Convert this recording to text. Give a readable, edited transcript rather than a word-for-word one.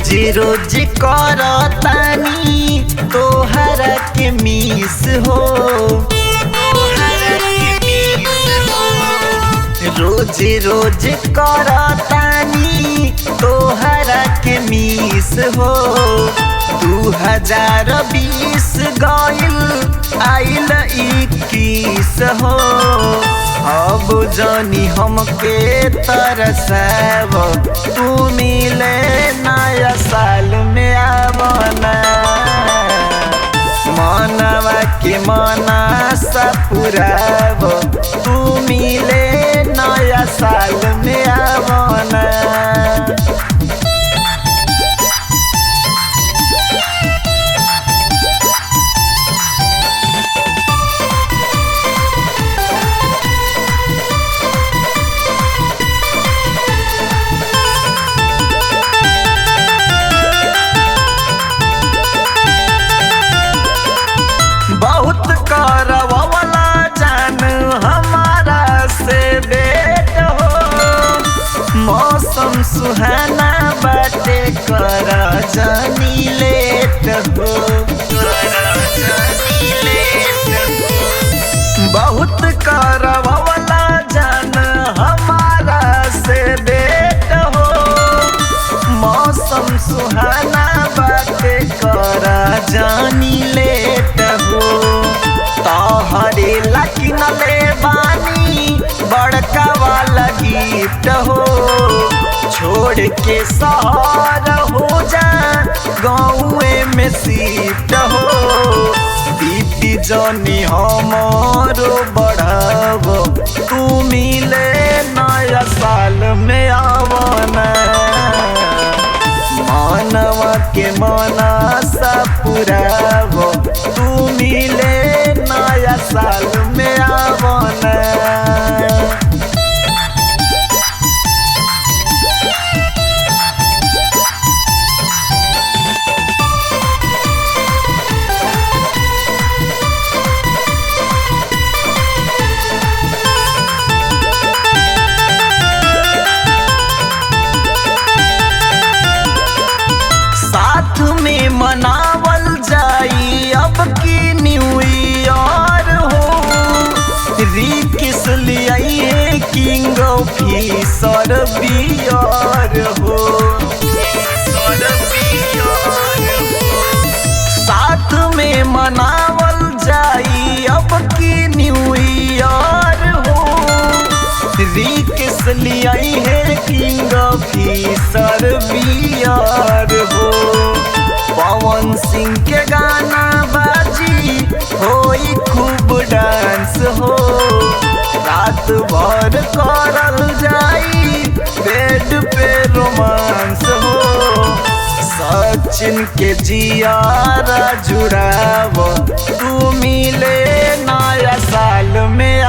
रोज रोज करतानी तोहरा के मिस हो, रोज रोज करतानी तोहरा के मिस हो। 2020 गइल आइल 21 हो, अब जानी हमके तरसाव तू मिले नया साल में आवना। मनवा के मना सा पुराव तू मिले नया साल में आवना। बहुत करवला जान हमारा से बेट हो, मौसम सुहाना बाटे कर जानी लेट हो, बहुत करवला जान हमारा से बेट हो, मौसम सुहाना बाटे कर जानी लेट हो। तोहरे लकिन ले बानी बड़का वाला गिफ्ट हो, छोड़ के शहर हो जा गाँवे में शिफ्ट हो। दीदी जानी हमारो बढ़ाव तू मिले नया साल में आवना। मानवा के मना सा पुराव तू मिले नया साल में आवना। साथ में मनावल जाई अब की न्यू ईयर हो, रिकिस लियाई किंग ऑफिसर बियर हो। साथ में मनावल जाई अब की न्यू ईयर हो, रिकिस लियाई है किंग ऑफिसर बियर हो। पवन सिंह के गाना बाजी होई खूब डांस हो, रात भर करल जाई बेड पे रोमांस हो। सचिन के जियारा जुड़ाव तू मिले नया साल में